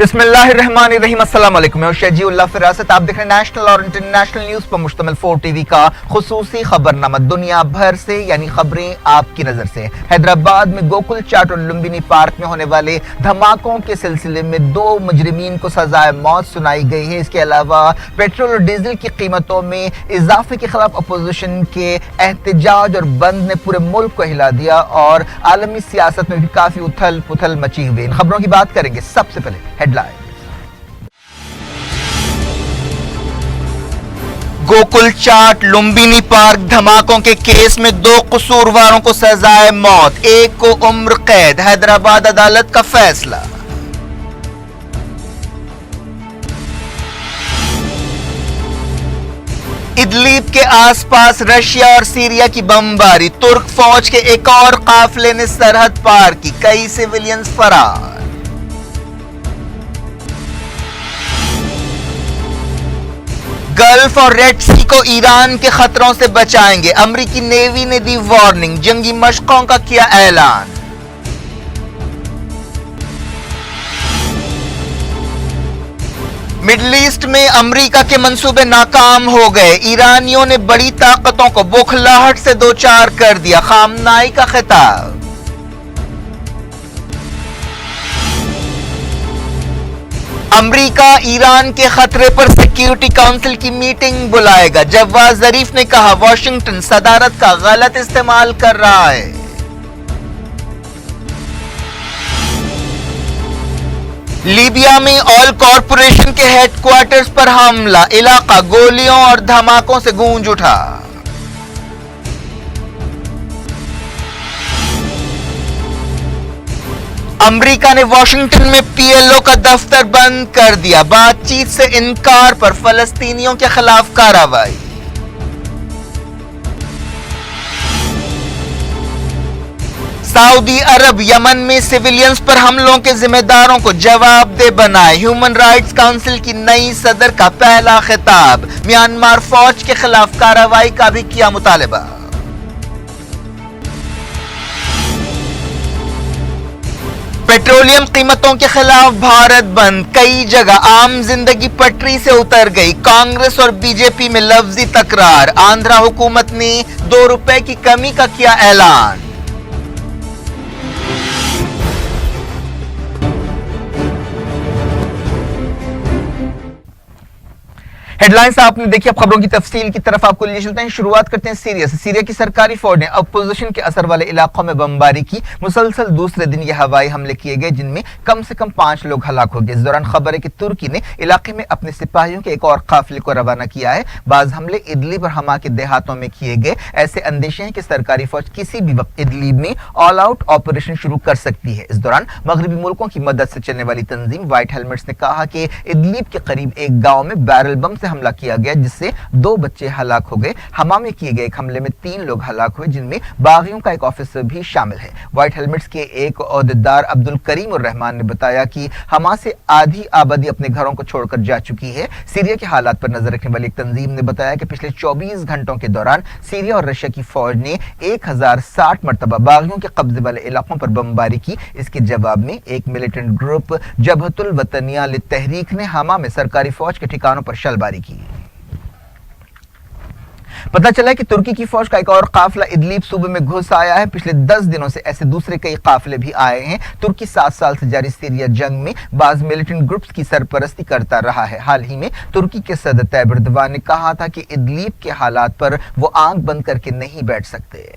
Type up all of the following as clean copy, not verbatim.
बिस्मिल्लाहिर्रहमानिर्रहीम। अस्सलाम वालेकुम। मैं शजीउल्लाह फिरासत। आप देख रहे हैं नेशनल और इंटरनेशनल न्यूज पर मुश्तमिल 4 टीवी का खुसूसी खबरनामा। दुनिया भर से यानी खबरें आपकी नजर से। हैदराबाद में गोकुल चाट और लुम्बिनी पार्क में होने वाले धमाकों के सिलसिले में 2 मुजरिमीन को सजाए मौत सुनाई गई है। इसके अलावा पेट्रोल और डीजल की कीमतों में इजाफे के खिलाफ अपोजिशन के एहतजाज और बंद ने पूरे मुल्क को हिला दिया और आलमी सियासत में भी काफी उथल पुथल मची हुई। इन खबरों की बात करेंगे। सबसे पहले हेडलाइन। गोकुल चाट लुम्बिनी पार्क धमाकों के केस में 2 कसूरवारों को सजाए मौत, 1 को उम्र कैद। हैदराबाद अदालत का फैसला। इदलिब के आसपास रशिया और सीरिया की बमबारी, तुर्क फौज के एक और काफिले ने सरहद पार की, कई सिविलियंस फरार। गल्फ और रेड सी को ईरान के खतरों से बचाएंगे, अमेरिकी नेवी ने दी वार्निंग, जंगी मशकों का किया ऐलान। मिडल ईस्ट में अमेरिका के मंसूबे नाकाम हो गए, ईरानियों ने बड़ी ताकतों को बौखलाहट से दो चार कर दिया, खामनाई का खिताब। अमेरिका ईरान के खतरे पर सिक्योरिटी काउंसिल की मीटिंग बुलाएगा, जवाद जरीफ ने कहा वाशिंगटन सदारत का गलत इस्तेमाल कर रहा है। लीबिया में ऑयल कॉरपोरेशन के हेडक्वार्टर्स पर हमला, इलाका गोलियों और धमाकों से गूंज उठा। अमेरिका ने वाशिंगटन में पीएलओ का दफ्तर बंद कर दिया, बातचीत से इनकार पर फलस्तीनियों के खिलाफ कार्रवाई। सऊदी अरब यमन में सिविलियंस पर हमलों के जिम्मेदारों को जवाबदेह बनाए, ह्यूमन राइट्स काउंसिल की नई सदर का पहला खिताब। म्यांमार फौज के खिलाफ कार्रवाई का भी किया मुतालबा। पेट्रोलियम कीमतों के खिलाफ भारत बंद, कई जगह आम जिंदगी पटरी से उतर गई, कांग्रेस और बीजेपी में लफ्जी तकरार। आंध्रा हुकूमत ने ₹2 की कमी का किया ऐलान। हेडलाइंस आपने देखी। अब खबरों की तफसील की तरफ आपको ले चलते हैं। शुरुआत करते हैं सीरिया से। सीरिया की सरकारी फौज ने अपोजिशन के असर वाले इलाकों में बमबारी की। मुसलसल दूसरे दिन ये हवाई हमले किए गए, जिनमें कम से कम 5 लोग हलाक हो गए। इस दौरान खबर है कि तुर्की ने इलाके में अपने सिपाहियों के एक और काफिले को रवाना किया है। बाज हमले इदलिब और हमा के देहातों में किए गए। ऐसे अंदेशे हैं कि सरकारी फौज किसी भी वक्त इदलिब में ऑल आउट ऑपरेशन शुरू कर सकती है। इस दौरान मगरबी मुल्कों की मदद से चलने वाली तंजीम व्हाइट हेलमेट्स ने कहा कि इदलिब के करीब एक गांव में बैरल बम से हमला किया गया, जिससे 2 बच्चे हलाक हो गए। हमा में किए गए एक हमले में 3 लोग हलाक हुए, जिनमें बागियों का एक ऑफिसर भी शामिल है। व्हाइट हेलमेट्स के एक ओहदेदार अब्दुल करीम और रहमान ने बताया कि हमा से आधी आबादी अपने घरों को छोड़कर जा चुकी है। सीरिया के हालात पर नजर रखने वाली एक तंजीम ने बताया कि पिछले 24 घंटों के दौरान सीरिया और रशिया की फौज ने 1060 मरतबा बागियों के कब्जे वाले इलाकों पर बमबारी की। इसके जवाब में एक मिलिटेंट ग्रुप जबहतुल वतनिया लित-तहरीक ने हमा में सरकारी फौज के ठिकानों पर शलबारी की। पता चला है कि तुर्की की फौज का एक और काफिला इदलिब सूबे में घुस आया है। पिछले 10 दिनों से ऐसे दूसरे कई काफिले भी आए हैं। तुर्की 7 साल से जारी सीरिया जंग में बाज मिलिटेंट ग्रुप्स की सरपरस्ती करता रहा है। हाल ही में तुर्की के सदर तैयब एर्दोगान ने कहा था कि इदलिब के हालात पर वो आंख बंद करके नहीं बैठ सकते।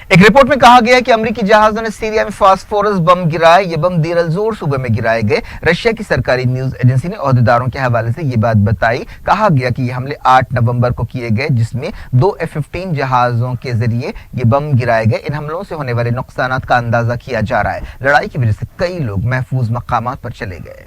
एक रिपोर्ट में कहा गया कि अमेरिकी जहाजों ने सीरिया में फास्फोरस बम गिराए। ये बम दीर अल-जोर सूबे में गिराए गए। रशिया की सरकारी न्यूज एजेंसी ने ओहदेदारों के हवाले से ये बात बताई। कहा गया कि ये हमले 8 नवंबर को किए गए, जिसमें 2 F-15 जहाजों के जरिए ये बम गिराए गए। इन हमलों से होने वाले नुकसानात का अंदाजा किया जा रहा है। लड़ाई की वजह से कई लोग महफूज मकामात पर चले गए।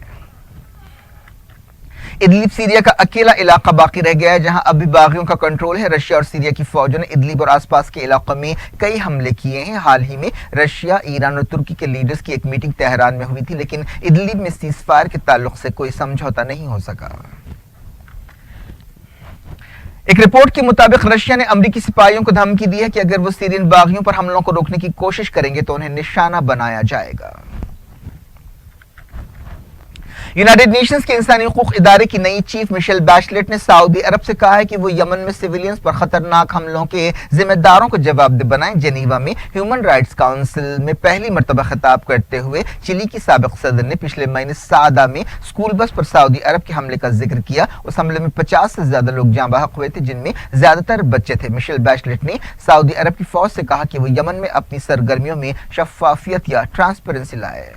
इदलिब सीरिया का अकेला इलाका बाकी रह गया है, जहां अभी बागियों का कंट्रोल है। रशिया और सीरिया की फौजों ने इदलिब और आसपास के इलाकों में कई हमले किए हैं। हाल ही में रशिया, ईरान और तुर्की के लीडर्स की एक मीटिंग तेहरान में हुई थी, लेकिन इदलिब में सीजफायर के ताल्लुक से कोई समझौता नहीं हो सका। एक रिपोर्ट के मुताबिक रशिया ने अमेरिकी सिपाहियों को धमकी दी है कि अगर वो सीरियन बागियों पर हमलों को रोकने की कोशिश करेंगे तो उन्हें निशाना बनाया जाएगा। यूनाइटेड नेशंस के इंसानी हुकूक इदारे की नई चीफ मिशेल बैचलेट ने सऊदी अरब से कहा है कि वो यमन में सिविलियंस पर खतरनाक हमलों के जिम्मेदारों को जवाबदेह बनाएं। जेनीवा में ह्यूमन राइट्स काउंसिल में पहली मरतबा खिताब करते हुए चिली की साबिक सदर ने पिछले महीने सादा में स्कूल बस पर सऊदी अरब के हमले का जिक्र किया। उस हमले में 50 से ज्यादा लोग जाँ बहक हुए थे, जिनमें ज्यादातर बच्चे थे। मिशेल बैचलेट ने सऊदी अरब की फौज से कहा कि वो यमन में अपनी सरगर्मियों में शफाफियत या ट्रांसपेरेंसी लाए।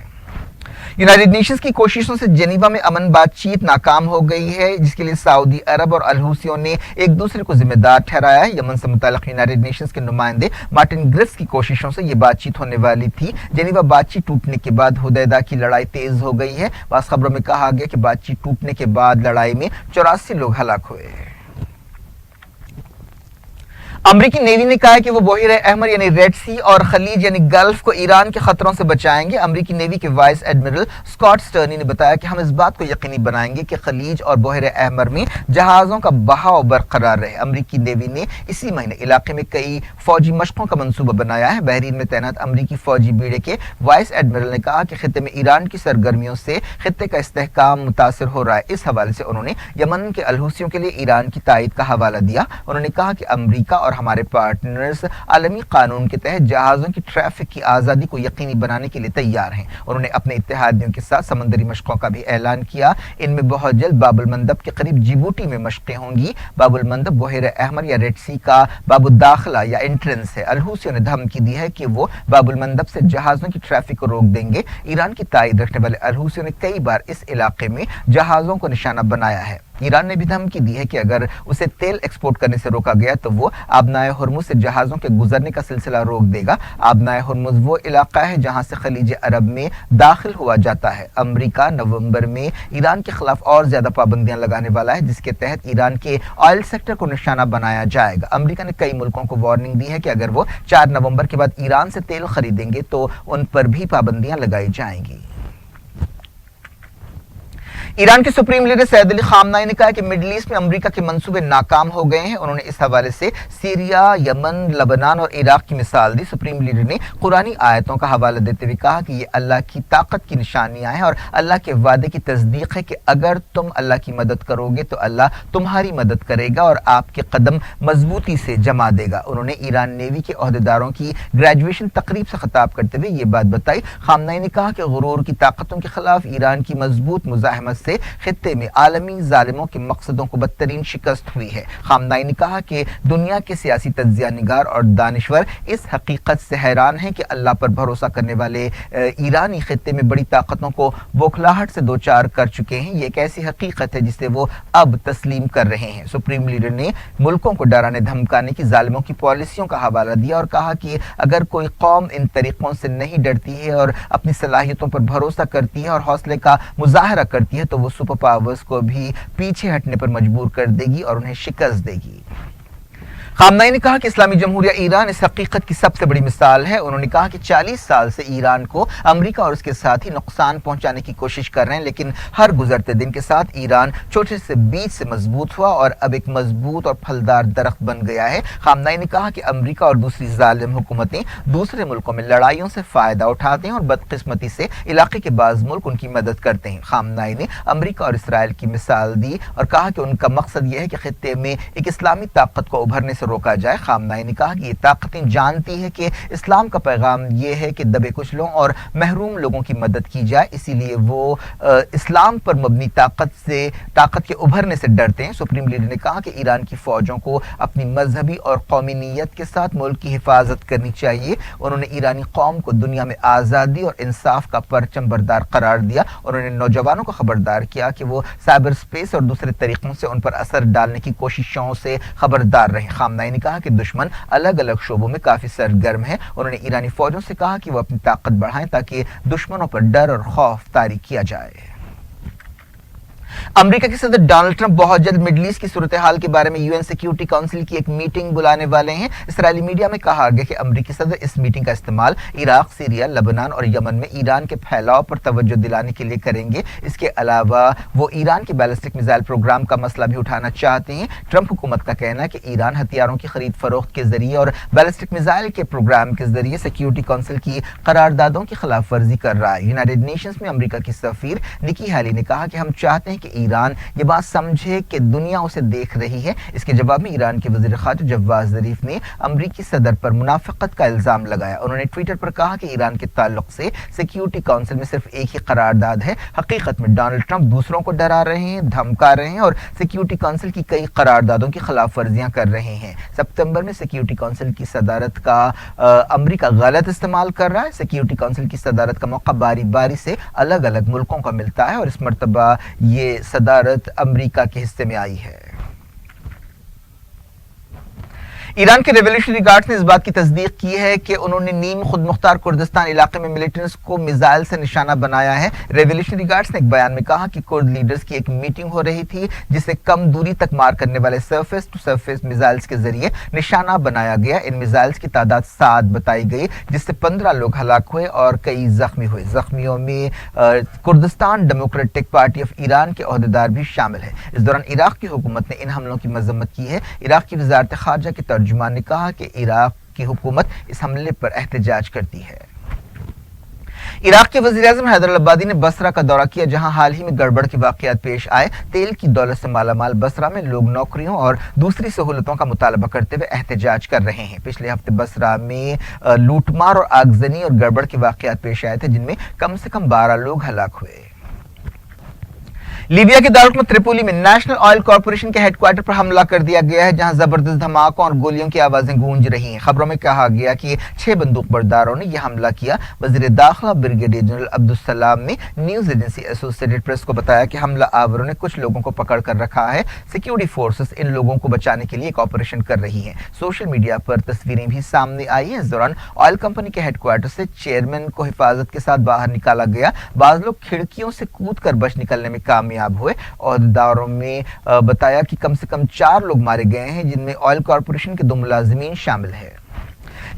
यूनाइटेड नेशंस की कोशिशों से जेनीवा में अमन बातचीत नाकाम हो गई है, जिसके लिए सऊदी अरब और अलहूसियों ने एक दूसरे को जिम्मेदार ठहराया है। यमन से मुताल्लिक यूनाइटेड नेशंस के नुमाइंदे मार्टिन ग्रिफ्स की कोशिशों से ये बातचीत होने वाली थी। जेनीवा बातचीत टूटने के बाद हुदैदा की लड़ाई तेज हो गई है। बाज़ खबरों में कहा गया कि बातचीत टूटने के बाद लड़ाई में 84 लोग हलाक हुए। अमरीकी नेवी ने कहा है कि वो बहिर अहमर यानी रेड सी और खलीज यानी गल्फ को ईरान के खतरों से बचाएंगे। अमरीकी नेवी के वाइस एडमिरल स्कॉट स्टर्नी ने बताया कि हम इस बात को यकीनी बनाएंगे कि खलीज और बहिर अहमर में जहाज़ों का बहाव बरकरार रहे। अमरीकी नेवी ने इसी महीने इलाके में कई फौजी मशकों का मंसूबा बनाया है। बहरीन में तैनात अमरीकी फौजी बीड़े के वाइस एडमिरल ने कहा कि खित्ते में ईरान की सरगर्मियों से खित्ते का इस्तेहकाम मुतासर हो रहा है। इस हवाले से उन्होंने यमन के अलहूसियों के लिए ईरान की तायद का हवाला दिया। उन्होंने कहा कि अमरीका और हमारे पार्टनर्स आलमी कानून के तहत जहाज़ों की ट्रैफिक की आज़ादी को यकीनी बनाने के लिए तैयार हैं। उन्होंने अपने इत्तेहादियों के साथ समंदरी मशकों का भी ऐलान किया। इनमें बहुत जल्द बाबुल मंदब के करीब जिबूटी में मशकें होंगी। बाबुल मंदब बहिर अहमर या रेड सी का बाबुल दाखिला या एंट्रेंस है। अलहूसियों ने धमकी दी है कि वो बाबुल मंदब से जहाज़ों की ट्रैफिक को रोक देंगे। ईरान की तायद रखने वाले अलहूसियों ने कई बार इस इलाके में जहाज़ों को निशाना बनाया है। ईरान ने भी धमकी दी है कि अगर उसे तेल एक्सपोर्ट करने से रोका गया तो वो आबनाए हुर्मुज से जहाज़ों के गुजरने का सिलसिला रोक देगा। आबनाए हुर्मुज वो इलाका है जहां से खलीज अरब में दाखिल हुआ जाता है। अमेरिका नवंबर में ईरान के खिलाफ और ज्यादा पाबंदियां लगाने वाला है, जिसके तहत ईरान के ऑयल सेक्टर को निशाना बनाया जाएगा। अमेरिका ने कई मुल्कों को वार्निंग दी है कि अगर वो 4 नवंबर के बाद ईरान से तेल खरीदेंगे तो उन पर भी पाबंदियां लगाई जाएंगी। ईरान के सुप्रीम लीडर सैयद अली खामनाई ने कहा कि मिडिल ईस्ट में अमेरिका के मंसूबे नाकाम हो गए हैं। उन्होंने इस हवाले से सीरिया, यमन, लबनान और इराक की मिसाल दी। सुप्रीम लीडर ने कुरानी आयतों का हवाला देते हुए कहा कि ये अल्लाह की ताकत की निशानियां हैं और अल्लाह के वादे की तस्दीक है कि अगर तुम अल्लाह की मदद करोगे तो अल्लाह तुम्हारी मदद करेगा और आपके कदम मजबूती से जमा देगा। उन्होंने ईरान नेवी के ओहदेदारों की ग्रेजुएशन तकरीब से खिताब करते हुए ये बात बताई। खामनाई ने कहा कि गुरूर की ताकतों के खिलाफ ईरान की मजबूत मुजाहिमत से खित्ते में आलमी जालिमों के मकसदों को बदतरीन शिकस्त हुई है। खामनाई ने कहा कि दुनिया के सियासी तज्जिया निगार और दानिश्वर इस हकीकत से हैरान हैं कि अल्लाह पर भरोसा करने वाले ईरानी खित्ते में बड़ी ताकतों को बौखलाहट से दो चार कर चुके हैं। ये एक ऐसी हकीकत है जिसे वो अब तस्लीम कर रहे हैं। सुप्रीम लीडर ने मुल्कों को डराने धमकाने की जालिमों की पॉलिसियों का हवाला दिया और कहा कि अगर कोई कौम इन तरीकों से नहीं डरती है और अपनी सलाहियतों पर भरोसा करती है और हौसले का मुजाहरा करती है तो वो सुपर पावर्स को भी पीछे हटने पर मजबूर कर देगी और उन्हें शिकस्त देगी। खामनाई ने कहा कि इस्लामी जमहूरिया ईरान इस हकीकत की सबसे बड़ी मिसाल है। उन्होंने कहा कि 40 साल से ईरान को अमेरिका और उसके साथ ही नुकसान पहुंचाने की कोशिश कर रहे हैं, लेकिन हर गुजरते दिन के साथ ईरान छोटे से बीज से मजबूत हुआ और अब एक मजबूत और फलदार दरख्त बन गया है। खामनाई ने कहा कि अमेरिका और दूसरी जालिम हुकूमतें दूसरे मुल्कों में लड़ाइयों से फायदा उठाते हैं और बदकिस्मती से इलाके के बाज़ मुल्क उनकी मदद करते हैं। खामनाई ने अमेरिका और इसराइल की मिसाल दी और कहा कि उनका मकसद यह है कि खित्ते में एक इस्लामी ताकत को उभरने से रोका जाए। खामनाई ने कहा कि ये ताकतें जानती है कि इस्लाम का पैगाम ये है कि दबे कुचलों और महरूम लोगों की मदद की जाए, इसीलिए वो इस्लाम पर मबनी ताकत के उभरने से डरते हैं। सुप्रीम लीडर ने कहा कि ईरान की फौजों को अपनी मजहबी और कौमी नीयत के साथ मुल्क की हिफाजत करनी चाहिए। उन्होंने ईरानी कौम को दुनिया में आज़ादी और इंसाफ का परचम बरदार करार दिया। उन्होंने नौजवानों को खबरदार किया कि वो साइबर स्पेस और दूसरे तरीकों से उन पर असर डालने की कोशिशों से खबरदार रहें। खामनाई ने कहा कि दुश्मन अलग अलग शोबों में काफी सरगर्म है। उन्होंने ईरानी फौजों से कहा कि वो अपनी ताकत बढ़ाएं ताकि दुश्मनों पर डर और खौफ तारी किया जाए। अमेरिका के सदर डोनाल्ड ट्रंप बहुत जल्द मिडल ईस्ट की सूरत हाल के बारे में यूएन सिक्योरिटी काउंसिल की एक मीटिंग बुलाने वाले हैं। इसराइली मीडिया में कहा गया कि अमेरिकी सदर इस मीटिंग का इस्तेमाल इराक, सीरिया, लेबनान और यमन में ईरान के फैलाव पर तवज्जो दिलाने के लिए करेंगे। इसके अलावा वो ईरान के बैलिस्टिक मिसाइल प्रोग्राम का मसला भी उठाना चाहते हैं। ट्रंप हुकूमत का कहना है कि ईरान हथियारों की खरीद फरोख्त के जरिए और बैलिस्टिक मिसाइल के प्रोग्राम के जरिए सिक्योरिटी काउंसिल की करारदादों की खिलाफ वर्जी कर रहा है। यूनाइटेड नेशंस में अमेरिका की सफीर निकी हैली ने कहा कि हम चाहते हैं कि ईरान ये बात समझे कि दुनिया उसे देख रही है। इसके जवाब में ईरान के वज़ीर ख़ारजा जवाद ज़रीफ ने अमरीकी सदर पर मुनाफ़िक़त का इल्ज़ाम लगाया। उन्होंने ट्विटर पर कहा कि ईरान के ताल्लुक से सिक्योरिटी काउंसिल में सिर्फ एक ही करारदाद है। हकीकत में डोनाल्ड ट्रंप दूसरों को डरा रहे हैं, धमका रहे हैं और सिक्योरिटी काउंसिल की कई करारदादों की खिलाफ वर्जियां कर रहे हैं। सितंबर में सिक्योरिटी काउंसिल की सदारत का अमरीका गलत इस्तेमाल कर रहा है। सिक्योरिटी काउंसिल की सदारत का मौका बारी बारी से अलग अलग मुल्कों को मिलता है और इस मरतबा ये सदारत अमेरिका के हिस्से में आई है। ईरान के रेवोल्यूशनरी गार्ड्स ने इस बात की तस्दीक की है कि उन्होंने नीम खुद मुख्तार कुर्दिस्तान इलाके में मिलिटेंट्स को मिसाइल से निशाना बनाया है। रेवोल्यूशनरी गार्ड्स ने एक बयान में कहा कि कुर्द लीडर्स की एक मीटिंग हो रही थी जिसे कम दूरी तक मार करने वाले सरफेस टू सरफेस मिसाइल्स के जरिए निशाना बनाया गया। इन मिसाइल्स की तादाद 7 बताई गई, जिससे 15 लोग हलाक हुए और कई जख्मी हुए। जख्मियों में Kurdistan democratic party of Iran के ओहदेदार भी शामिल है। इस दौरान इराक की हुकूमत ने इन हमलों की मजम्मत की है। इराक की वजारत खारजा के तर्जुमान ने कहा कि इराक की हुकूमत इस हमले पर एहतजाज करती है। इराक के वज़ीर-ए-आज़म हैदर अल-अब्बादी ने बसरा का दौरा किया, जहां हाल ही में गड़बड़ के वाक़यात पेश आए। तेल की दौलत से मालामाल बसरा में लोग नौकरियों और दूसरी सहूलतों का मुतालबा करते हुए एहतजाज कर रहे हैं। पिछले हफ्ते बसरा में लूटमार और आगजनी और गड़बड़ के वाक़यात पेश आए थे, जिनमें कम से कम 12 लोग हलाक हुए। लीबिया के दारुल त्रिपोली में नेशनल ऑयल कॉर्पोरेशन के हेडक्वार्टर पर हमला कर दिया गया है, जहां जबरदस्त धमाकों और गोलियों की आवाजें गूंज रही हैं। खबरों में कहा गया कि 6 बंदूक बरदारों ने यह हमला किया। वज़ीर दाखिला ब्रिगेडियर जनरल अब्दुल सलाम ने न्यूज एजेंसी एसोसिएटेड प्रेस को बताया कि हमला आवरों ने कुछ लोगों को पकड़ कर रखा है। सिक्योरिटी फोर्सेस इन लोगों को बचाने के लिए एक ऑपरेशन कर रही है। सोशल मीडिया पर तस्वीरें भी सामने आई हैं। इस दौरान ऑयल कंपनी के हेडक्वार्टर से चेयरमैन को हिफाजत के साथ बाहर निकाला गया। बाज लोग खिड़कियों से कूद कर बच निकलने में कामयाब हुए। औहदेदारों में बताया कि कम से कम 4 लोग मारे गए हैं, जिनमें ऑयल कॉर्पोरेशन के 2 मुलाजिमीन शामिल हैं।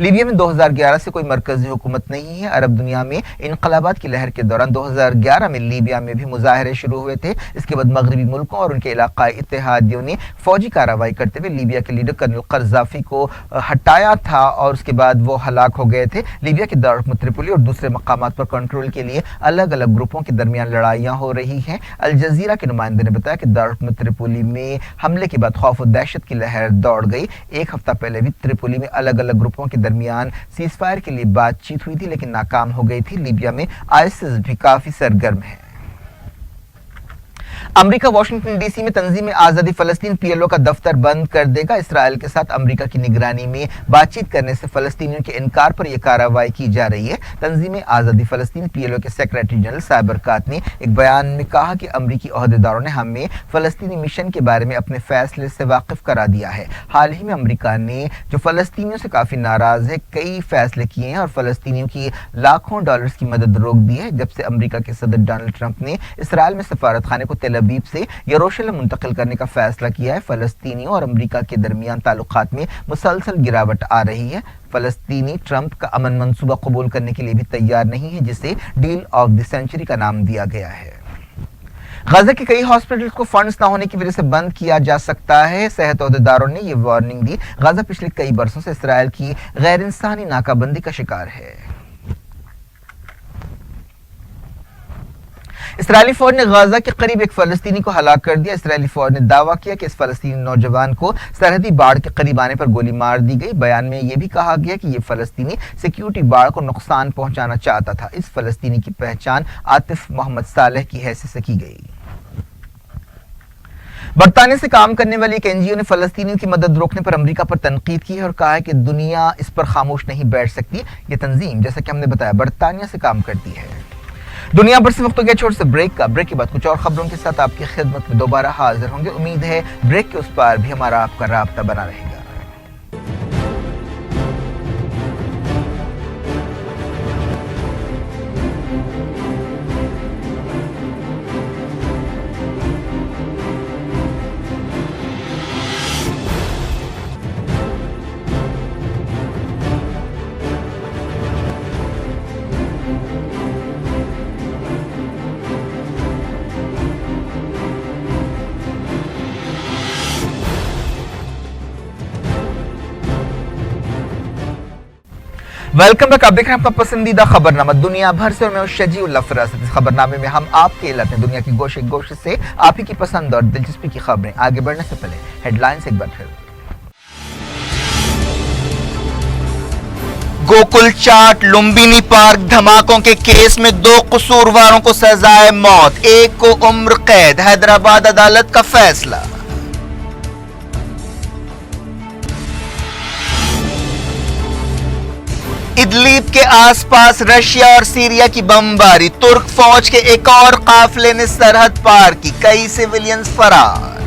लीबिया में 2011 से कोई मरकजी हुकूमत नहीं है। अरब दुनिया में इनकलाबात की लहर के दौरान 2011 में लीबिया में भी मुजाहरे शुरू हुए थे। इसके बाद मगरबी मुल्कों और उनके इलाकाई इत्तेहादियों ने फौजी कार्रवाई करते हुए लीबिया के लीडर कर्नल कर्जाफी को हटाया था और उसके बाद वो हलाक हो गए थे। लीबिया के दारुल त्रिपोली और दूसरे मकामात पर कंट्रोल के लिए अलग अलग ग्रुपों के दरमियान लड़ाइयाँ हो रही हैं। अल जजीरा के नुमाइंदे ने बताया कि दारुल त्रिपोली में हमले के बाद खौफ और दहशत की लहर दौड़ गई। एक हफ्ता पहले भी त्रिपोली में अलग अलग ग्रुपों के दरमियान सीजफायर के लिए बातचीत हुई थी, लेकिन नाकाम हो गई थी। लीबिया में आईएसआईएस भी काफी सरगर्म है। अमेरिका वाशिंगटन डीसी में तंजीम आज़ादी फ़लस्तीन पीएलओ का दफ्तर बंद कर देगा। इसराइल के साथ अमेरिका की निगरानी में बातचीत करने से फ़लस्तीनियों के इनकार पर यह कार्रवाई की जा रही है। तंजीम आज़ादी फ़लस्तीन पीएलओ के सेक्रेटरी जनरल साइब बरकात ने एक बयान में कहा कि अमेरिकी ओहदेदारों ने हमें फ़लस्तीनी मिशन के बारे में अपने फैसले से वाकिफ करा दिया है। हाल ही में अमेरिका ने जो फ़लस्तीनियों से काफ़ी नाराज़ है, कई फैसले किए हैं और फ़लस्तीनियों की लाखों डॉलर्स की मदद रोक दी है। जब से अमेरिका के सदर डोनाल्ड ट्रंप ने इसराइल में सफारत खाने को तेल अवीव से यरूशलेम मुंतकिल करने का फैसला किया है, फ़लस्तीनियों और अमेरिका के दरमियान ताल्लुकात में मुसलसल गिरावट आ रही है। फ़लस्तीनी ट्रंप का अमन मंसूबा कबूल करने के लिए भी तैयार नहीं है, जिसे डील ऑफ द सेंचुरी का नाम दिया गया है। गजा के कई हॉस्पिटल्स को फंड्स ना होने की वजह से बंद किया जा सकता है। सेहत ओहदेदारों ने यह वार्निंग दी। गजा पिछले कई बरसों से इसराइल की गैर इंसानी नाकाबंदी का शिकार है। इसराइली फौज ने गाजा के करीब एक फ़लस्तीनी को हलाक कर दिया। इसराइली फौज ने दावा किया कि इस फ़लस्तीनी नौजवान को सरहदी बाड़ के करीब आने पर गोली मार दी गई। बयान में यह भी कहा गया कि यह फ़लस्तीनी सिक्योरिटी बाड़ को नुकसान पहुंचाना चाहता था। इस फ़लस्तीनी की पहचान आतिफ मोहम्मद सालेह की हैसियत से की गई। बरतानिया से काम करने वाली एक एनजीओ ने फ़लस्तीनियों की मदद रोकने पर अमेरिका पर तनकीद की है और कहा है कि दुनिया इस पर खामोश नहीं बैठ सकती। ये तंजीम, जैसा कि हमने बताया, बरतानिया से काम करती है। दुनिया भर से वक्त हो गया छोटे से ब्रेक का। ब्रेक के बाद कुछ और खबरों के साथ आपकी खिदमत में दोबारा हाजिर होंगे। उम्मीद है ब्रेक के उस पार भी हमारा आपका राब्ता बना रहेगा। Welcome back. आप देख रहे हैं अपना पसंदीदा खबरनामा दुनिया भर से, और मैं शजीउल्लाह फरासत। इस खबरनामे में हम आपके इलाके दुनिया की गोशे गोशे से आप ही की पसंद और दिलचस्पी की खबरें। आगे बढ़ने से पहले हेडलाइंस एक बार फिर। गोकुल चाट लुम्बिनी पार्क धमाकों के केस में 2 कसूरवारों को सजाए मौत, एक को उम्र कैद। हैदराबाद अदालत का फैसला। इदलीब के आसपास रशिया और सीरिया की बमबारी, तुर्क फौज के एक और काफिले ने सरहद पार की, कई सिविलियंस फरार।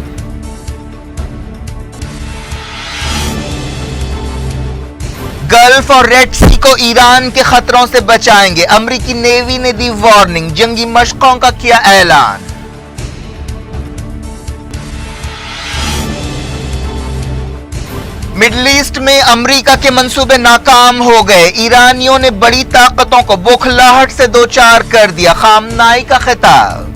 गल्फ और रेड सी को ईरान के खतरों से बचाएंगे, अमेरिकी नेवी ने दी वार्निंग, जंगी मशकों का किया ऐलान। मिडल ईस्ट में अमेरिका के मंसूबे नाकाम हो गए, ईरानियों ने बड़ी ताकतों को बौखलाहट से दो चार कर दिया, खामनाई का खिताब।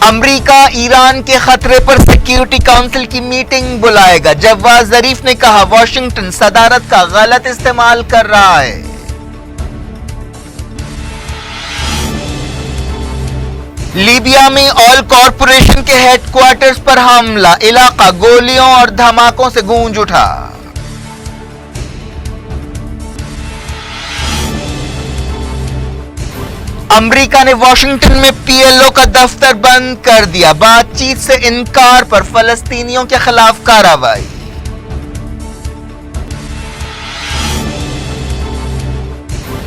अमेरिका ईरान के खतरे पर सिक्योरिटी काउंसिल की मीटिंग बुलाएगा, जवाद जरीफ ने कहा वाशिंगटन सदारत का गलत इस्तेमाल कर रहा है। लीबिया में ऑयल कॉरपोरेशन के हेडक्वार्टर्स पर हमला, इलाका गोलियों और धमाकों से गूंज उठा। अमेरिका ने वाशिंगटन में पीएलओ का दफ्तर बंद कर दिया, बातचीत से इनकार पर फलस्तीनियों के खिलाफ कार्रवाई।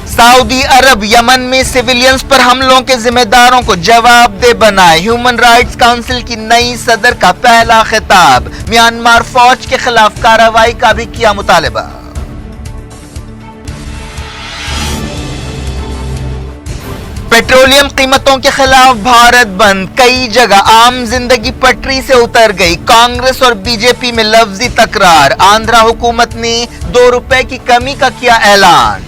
सऊदी अरब यमन में सिविलियंस पर हमलों के जिम्मेदारों को जवाबदेह बनाए, ह्यूमन राइट्स काउंसिल की नई सदर का पहला खिताब। म्यांमार फौज के खिलाफ कार्रवाई का भी किया मुतालबा। पेट्रोलियम कीमतों के खिलाफ भारत बंद, कई जगह आम जिंदगी पटरी से उतर गई, कांग्रेस और बीजेपी में लफ्जी तकरार। आंध्रा हुकूमत ने ₹2 की कमी का किया ऐलान।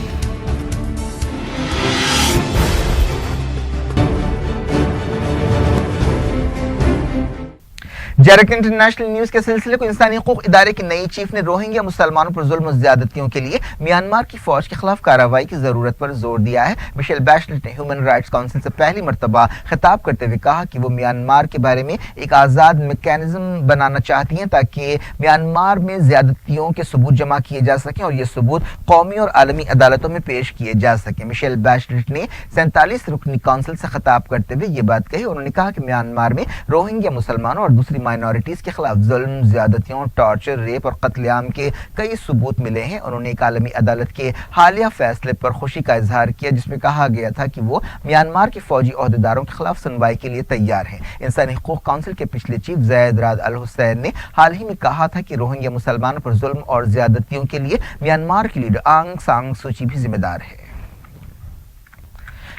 जरक इंटरनेशनल न्यूज के सिलसिले को इंसानी हकूक इदारे की नई चीफ ने रोहिंग्या मुसलमानों पर जुल्म और ज्यादतियों के लिए म्यांमार की फौज के खिलाफ कार्रवाई की जरूरत पर जोर दिया है। मिशेल बैचलेट ने ह्यूमन राइट्स काउंसिल से पहली मरतबा खिताब करते हुए कहा कि वो म्यांमार के बारे में एक आज़ाद मैकेनिज्म बनाना चाहती हैं ताकि म्यांमार में ज्यादतियों के सबूत जमा किए जा सकें और ये सबूत कौमी और आलमी अदालतों में पेश किए जा सकें। मिशेल बैचलेट ने 47 रुकनी काउंसिल से खिताब करते हुए ये बात कही। उन्होंने कहा कि म्यांमार में रोहिंग्या मुसलमानों और दूसरी माइनॉरिटीज के खिलाफ जुल्म, ज्यादतियों, टॉर्चर, रेप और कत्लेआम के कई सबूत मिले हैं। उन्होंने एक आलमी अदालत के हालिया फैसले पर खुशी का इजहार किया जिसमें कहा गया था कि वो म्यांमार के फौजी ओहदेदारों के खिलाफ सुनवाई के लिए तैयार हैं। इंसानी हकूक काउंसिल के पिछले चीफ ज़ैद राद अल हुसैन ने हाल ही में कहा था कि रोहिंग्या मुसलमानों पर जुल्म और ज्यादतियों के लिए म्यांमार की लीडर आंग सान सूची भी जिम्मेदार है।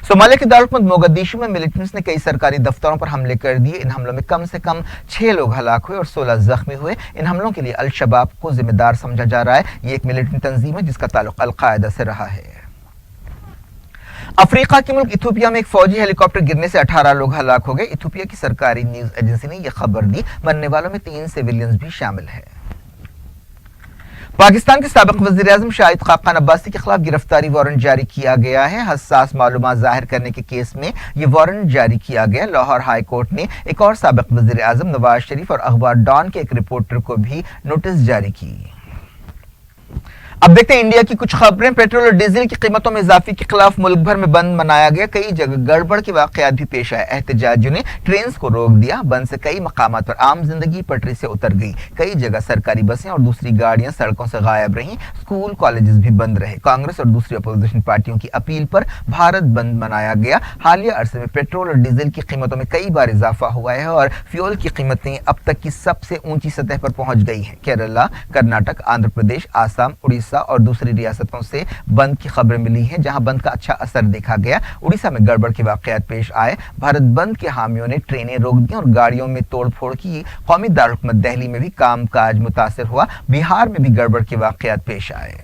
सोमालिया के दारुल मोगदिशु में मिलिटेंट्स ने कई सरकारी दफ्तरों पर हमले कर दिए। इन हमलों में कम से कम 6 लोग हलाक हुए और 16 जख्मी हुए। इन हमलों के लिए अल शबाब को जिम्मेदार समझा जा रहा है। ये एक मिलिटेंट तंजीम है जिसका ताल्लुक अल कायदा से रहा है। अफ्रीका के मुल्क इथोपिया में एक फौजी हेलीकॉप्टर गिरने से 18 लोग हलाक हो गए। इथोपिया की सरकारी न्यूज एजेंसी ने यह खबर दी। मरने वालों में 3 सिविलियंस भी शामिल है। पाकिस्तान के साबिक वज़ीर-ए-आज़म शाहिद खाकान अब्बासी के खिलाफ गिरफ्तारी वारंट जारी किया गया है। हसास मालूमात जाहिर करने के केस में यह वारंट जारी किया गया। लाहौर हाई कोर्ट ने एक और साबिक वज़ीर-ए-आज़म नवाज शरीफ और अखबार डॉन के एक रिपोर्टर को भी नोटिस जारी की। अब देखते हैं इंडिया की कुछ खबरें। पेट्रोल और डीजल की कीमतों में इजाफे के खिलाफ मुल्क भर में बंद मनाया गया। कई जगह गड़बड़ के वाकयात भी पेश आए। एहतजाजियों ने ट्रेन को रोक दिया। बंद से कई मकामात पर आम जिंदगी पटरी से उतर गई। कई जगह सरकारी बसें और दूसरी गाड़ियां सड़कों से गायब रहीं। स्कूल कॉलेजेस भी बंद रहे। कांग्रेस और दूसरी अपोजिशन पार्टियों की अपील पर भारत बंद मनाया गया। हालिया अरसे में पेट्रोल और डीजल की कीमतों में कई बार इजाफा हुआ है और फ्यूल की कीमतें अब तक की सबसे ऊंची सतह पर पहुंच गई हैं। केरला, कर्नाटक, आंध्र प्रदेश, आसाम, उड़ीसा और दूसरी रियासतों से बंद की खबरें मिली हैं जहां बंद का अच्छा असर देखा गया। उड़ीसा में गड़बड़ के वाकयात पेश आए। भारत बंद के हामियों ने ट्रेनें रोक दी और गाड़ियों में तोड़फोड़ की। कौमी दारुल दिल्ली में भी कामकाज मुतासर हुआ। बिहार में भी गड़बड़ के वाकयात पेश आए।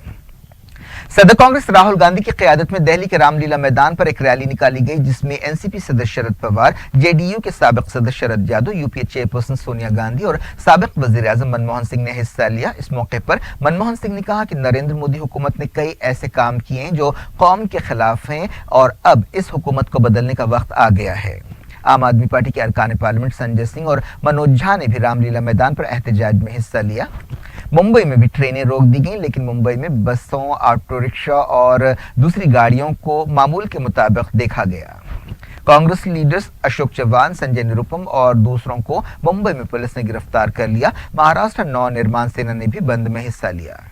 सदर कांग्रेस राहुल गांधी की क़यादत में दिल्ली के रामलीला मैदान पर एक रैली निकाली गई, जिसमें एनसीपी सदस्य शरद पवार, जेडीयू के साबिक सदस्य शरद यादव, यूपीए चेयरपर्सन सोनिया गांधी और साबिक वजीर आजम मनमोहन सिंह ने हिस्सा लिया। इस मौके पर मनमोहन सिंह ने कहा कि नरेंद्र मोदी हुकूमत ने कई ऐसे काम किए हैं जो कौम के खिलाफ हैं और अब इस हुकूमत को बदलने का वक्त आ गया है। आम आदमी पार्टी के अरकान पार्लियामेंट संजय सिंह और मनोज झा ने भी रामलीला मैदान पर एहतजाज में हिस्सा लिया। मुंबई में भी ट्रेनें रोक दी गईं, लेकिन मुंबई में बसों, ऑटो रिक्शा और दूसरी गाड़ियों को मामूल के मुताबिक देखा गया। कांग्रेस लीडर्स अशोक चव्हाण, संजय निरुपम और दूसरों को मुंबई में पुलिस ने गिरफ्तार कर लिया। महाराष्ट्र नव निर्माण सेना ने भी बंद में हिस्सा लिया।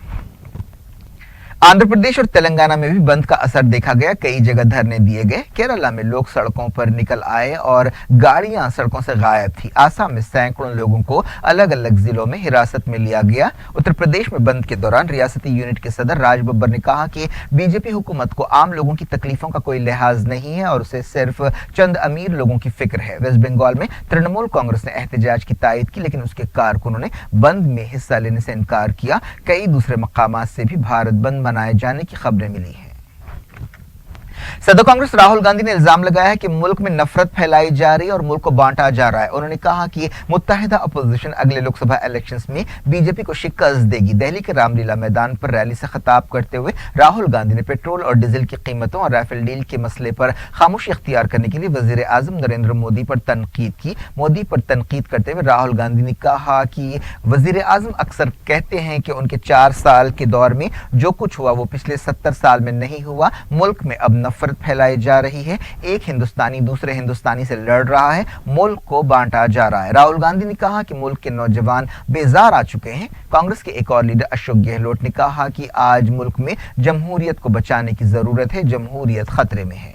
आंध्र प्रदेश और तेलंगाना में भी बंद का असर देखा गया, कई जगह धरने दिए गए। केरला में लोग सड़कों पर निकल आए और गाड़ियां सड़कों से गायब थी। आसाम में सैकड़ों लोगों को अलग अलग जिलों में हिरासत में लिया गया। उत्तर प्रदेश में बंद के दौरान रियासती यूनिट के सदर राज बब्बर ने कहा कि बीजेपी हुकूमत को आम लोगों की तकलीफों का कोई लिहाज नहीं है और उसे सिर्फ चंद अमीर लोगों की फिक्र है। वेस्ट बंगाल में तृणमूल कांग्रेस ने एहतजाज की तायद की, लेकिन उसके कारकुनों ने बंद में हिस्सा लेने से इनकार किया। कई दूसरे मकामात से भी भारत बंद मनाए जाने की खबरें मिली हैं। सदर कांग्रेस राहुल गांधी ने इल्जाम लगाया है कि मुल्क में नफरत फैलाई जा रही है और मुल्क को बांटा जा रहा है। उन्होंने कहा कि मुत्तहिदा अपोजिशन अगले लोकसभा इलेक्शंस में बीजेपी को शिकस्त देगी। दिल्ली के रामलीला मैदान पर रैली से खिताब करते हुए राहुल गांधी ने पेट्रोल और डीजल की कीमतों और राफेल डील के मसले पर खामोशी इख्तियार करने के लिए वजीर आजम नरेंद्र मोदी पर तनकीद की। मोदी पर तनकीद करते हुए राहुल गांधी ने कहा कि वजीर आजम अक्सर कहते हैं कि उनके 4 साल के दौर में जो कुछ हुआ वो पिछले 70 साल में नहीं हुआ। मुल्क में अब नफरत फैलाई जा रही है, एक हिंदुस्तानी दूसरे हिंदुस्तानी से लड़ रहा है, मुल्क को बांटा जा रहा है। राहुल गांधी ने कहा कि मुल्क के नौजवान बेजार आ चुके हैं। कांग्रेस के एक और लीडर अशोक गहलोत ने कहा कि आज मुल्क में जमहूरियत को बचाने की जरूरत है, जमहूरियत खतरे में है।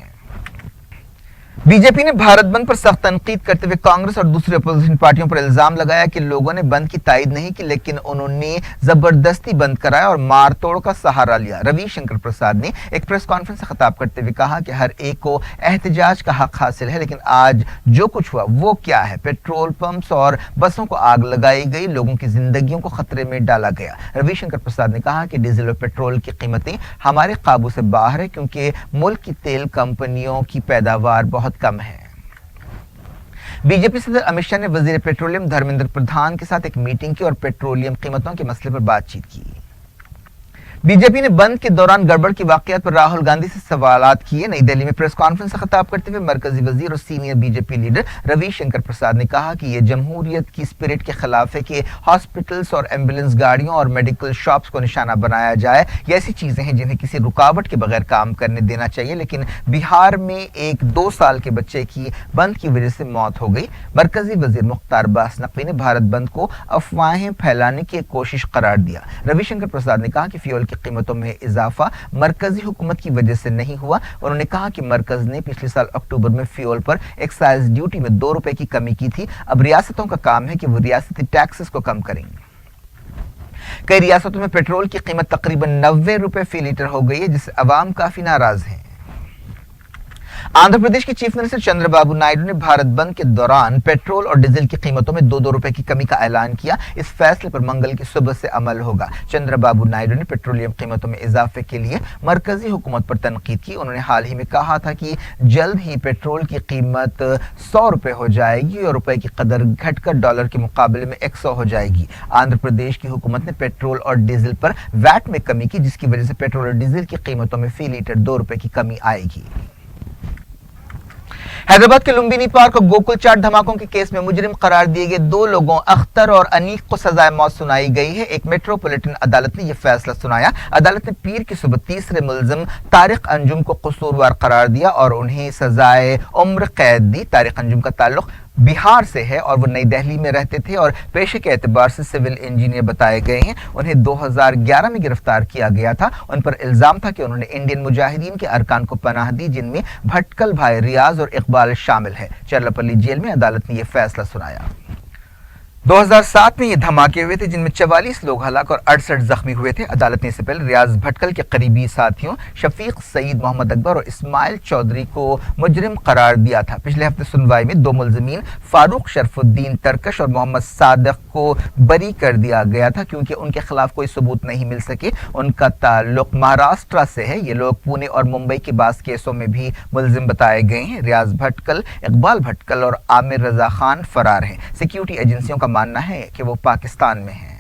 बीजेपी ने भारत बंद पर सख्त तनकीद करते हुए कांग्रेस और दूसरी अपोजिशन पार्टियों पर इल्जाम लगाया कि लोगों ने बंद की तायद नहीं की, लेकिन उन्होंने जबरदस्ती बंद कराया और मारतोड़ का सहारा लिया। रविशंकर प्रसाद ने एक प्रेस कॉन्फ्रेंस से खिताब करते हुए कहा कि हर एक को एहतजाज का हक हासिल है, लेकिन आज जो कुछ हुआ वो क्या है? पेट्रोल पंप्स और बसों को आग लगाई गई, लोगों की जिंदगियों को खतरे में डाला गया। रविशंकर प्रसाद ने कहा कि डीजल और पेट्रोल की कीमतें हमारे काबू से बाहर है, क्योंकि मुल्क की तेल कंपनियों की पैदावार बहुत कम है। बीजेपी सदर अमित शाह ने वजीर पेट्रोलियम धर्मेंद्र प्रधान के साथ एक मीटिंग की और पेट्रोलियम कीमतों के मसले पर बातचीत की। बीजेपी ने बंद के दौरान गड़बड़ की वाकयात पर राहुल गांधी से सवालात किए। नई दिल्ली में प्रेस कॉन्फ्रेंस से खिताब करते हुए मरकजी वजीर और सीनियर बीजेपी लीडर रविशंकर प्रसाद ने कहा कि यह जमहूरियत की स्पिरिट के खिलाफ है कि हॉस्पिटल्स और एम्बुलेंस गाड़ियों और मेडिकल शॉप्स को निशाना बनाया जाए। ये ऐसी चीजें हैं जिन्हें किसी रुकावट के बगैर काम करने देना चाहिए, लेकिन बिहार में एक 2 साल के बच्चे की बंद की वजह से मौत हो गई। मरकजी वजीर मुख्तार अब्बास नकवी ने भारत बंद को अफवाहें फैलाने की कोशिश करार दिया। रविशंकर प्रसाद ने कहा कि फ्यूल की कीमतों में इजाफा मरकजी हुकूमत की वजह से नहीं हुआ। उन्होंने कहा कि मरकज ने पिछले साल अक्टूबर में फ्यूल पर एक्साइज ड्यूटी में 2 रुपए की कमी की थी। अब रियासतों का काम है कि वो रियासती टैक्सेस को कम करेंगे। कई रियासतों में पेट्रोल की कीमत तकरीबन 90 रुपए फी लीटर हो गई है, जिससे अवाम काफी नाराज हैं। आंध्र प्रदेश के चीफ मिनिस्टर चंद्रबाबू नायडू ने भारत बंद के दौरान पेट्रोल और डीजल की कीमतों में 2-2 रुपए की कमी का ऐलान किया। इस फैसले पर मंगल की सुबह से अमल होगा। चंद्रबाबू नायडू ने पेट्रोलियम कीमतों में इजाफे के लिए मरकजी हुकूमत पर तनकीद की। उन्होंने हाल ही में कहा था कि जल्द ही पेट्रोल की कीमत 100 रुपए हो जाएगी और रुपए की कदर घटकर डॉलर के मुकाबले में 100 हो जाएगी। आंध्र प्रदेश की हुकूमत ने पेट्रोल और डीजल पर वैट में कमी की, जिसकी वजह से पेट्रोल और डीजल की कीमतों में फी लीटर 2 रुपए की कमी आएगी। हैदराबाद के लुम्बिनी पार्क और गोकुल चाट धमाकों के केस में मुजरिम करार दिए गए 2 लोगों अख्तर और अनीक को सजाए मौत सुनाई गई है। एक मेट्रोपॉलिटन अदालत ने यह फैसला सुनाया। अदालत ने पीर की सुबह तीसरे मुलजिम तारिक अंजुम को कसूरवार करार दिया और उन्हें सजाए उम्र कैद दी। तारिक अंजुम का ताल्लुक बिहार से है और वो नई दिल्ली में रहते थे और पेशे के एतबार से सिविल इंजीनियर बताए गए हैं। उन्हें 2011 में गिरफ्तार किया गया था। उन पर इल्जाम था कि उन्होंने इंडियन मुजाहिदीन के अरकान को पनाह दी, जिनमें भटकल भाई रियाज और इकबाल शामिल है। चरलापल्ली जेल में अदालत ने यह फैसला सुनाया। 2007 में ये धमाके हुए थे जिनमें 44 लोग हलाक और 68 जख्मी हुए थे। अदालत ने इससे पहले रियाज भटकल के करीबी साथियों शफीक सईद, मोहम्मद अकबर और इस्माइल चौधरी को मुजरिम करार दिया था। पिछले हफ्ते सुनवाई में दो मुलजमीन फारूक शरफुद्दीन तरकश और मोहम्मद सादिक को बरी कर दिया गया था क्योंकि उनके खिलाफ कोई सबूत नहीं मिल सके। उनका ताल्लुक महाराष्ट्र से है। ये लोग पुणे और मुंबई के बास केसों में भी मुलजिम बताए गए हैं। रियाज भटकल, इकबाल भटकल और आमिर रजा खान फरार हैं। सिक्योरिटी एजेंसियों का मानना है कि वो पाकिस्तान में हैं।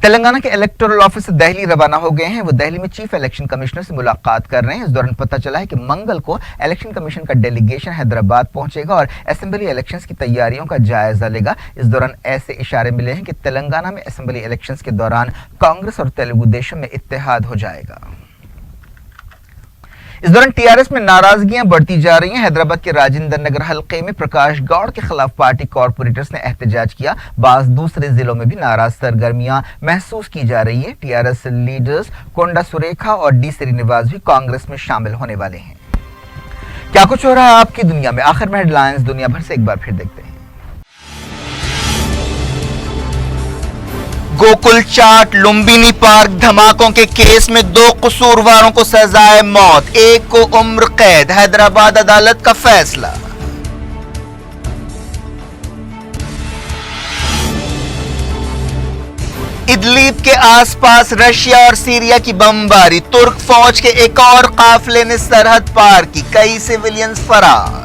तेलंगाना के इलेक्टोरल ऑफिस से दिल्ली रवाना हो गए हैं। वो दिल्ली में चीफ इलेक्शन कमिश्नर से मुलाकात कर रहे हैं। इस दौरान पता चला है कि मंगल को इलेक्शन कमीशन का डेलीगेशन हैदराबाद पहुंचेगा और असेंबली इलेक्शंस की तैयारियों का जायजा लेगा। इस दौरान ऐसे इशारे मिले हैं कि तेलंगाना में असेंबली इलेक्शंस के दौरान कांग्रेस और तेलुगु देशम में इत्तेहाद हो जाएगा। इस दौरान टीआरएस में नाराजगियां बढ़ती जा रही हैं। हैदराबाद के राजेंद्र नगर हल्के में प्रकाश गौड़ के खिलाफ पार्टी कॉर्पोरेटर्स ने एहतजाज किया। बास दूसरे जिलों में भी नाराज सरगर्मियां महसूस की जा रही है। टीआरएस लीडर्स कोंडा सुरेखा और डी श्रीनिवास भी कांग्रेस में शामिल होने वाले हैं। क्या कुछ हो रहा है आपकी दुनिया में, आखिर में हेडलाइंस दुनिया भर से एक बार फिर देखते हैं। गोकुल चाट लुम्बिनी पार्क धमाकों के केस में 2 कसूरवारों को सजाए मौत, एक को उम्र कैद। हैदराबाद अदालत का फैसला। इदलिब के आसपास रशिया और सीरिया की बमबारी, तुर्क फौज के एक और काफिले ने सरहद पार की, कई सिविलियंस फरार।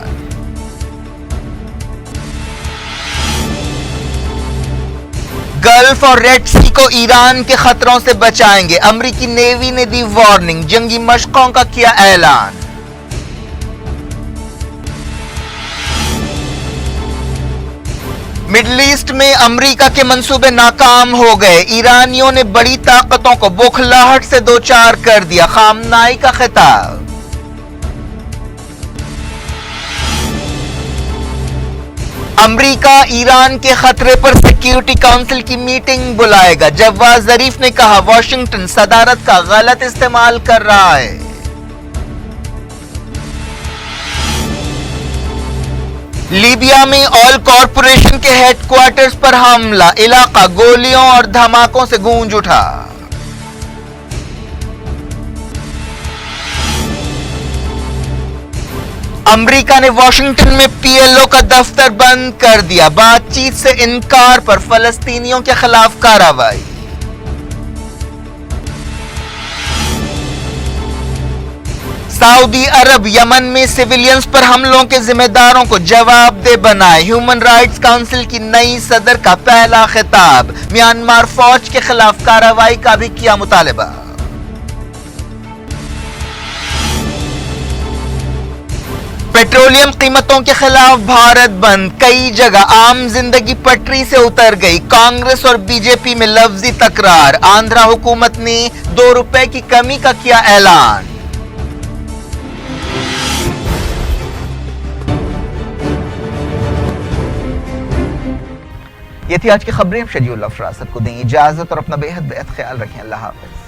गल्फ और रेड सी को ईरान के खतरों से बचाएंगे, अमेरिकी नेवी ने दी वार्निंग, जंगी मशकों का किया ऐलान। मिडल ईस्ट में अमेरिका के मंसूबे नाकाम हो गए, ईरानियों ने बड़ी ताकतों को बौखलाहट से दो चार कर दिया, खामनाई का खिताब। अमेरिका ईरान के खतरे पर सिक्योरिटी काउंसिल की मीटिंग बुलाएगा। जवाद जरीफ ने कहा वॉशिंगटन सदारत का गलत इस्तेमाल कर रहा है। लीबिया में ऑयल कॉरपोरेशन के हेडक्वार्टर्स पर हमला, इलाका गोलियों और धमाकों से गूंज उठा। अमेरिका ने वॉशिंगटन में पीएलओ का दफ्तर बंद कर दिया, बातचीत से इनकार पर फलस्तीनियों के खिलाफ कार्रवाई। सऊदी अरब यमन में सिविलियंस पर हमलों के जिम्मेदारों को जवाबदेह बनाए, ह्यूमन राइट्स काउंसिल की नई सदर का पहला खिताब। म्यांमार फौज के खिलाफ कार्रवाई का भी किया मुतालबा। पेट्रोलियम कीमतों के खिलाफ भारत बंद, कई जगह आम जिंदगी पटरी से उतर गई। कांग्रेस और बीजेपी में लफ्जी तकरार, आंध्रा हुकूमत ने 2 रुपए की कमी का किया ऐलान। ये थी आज की खबरें। शजीउल्लाह फरासत को दें इजाजत और अपना बेहद ख्याल रखें। अल्लाह हाफिज।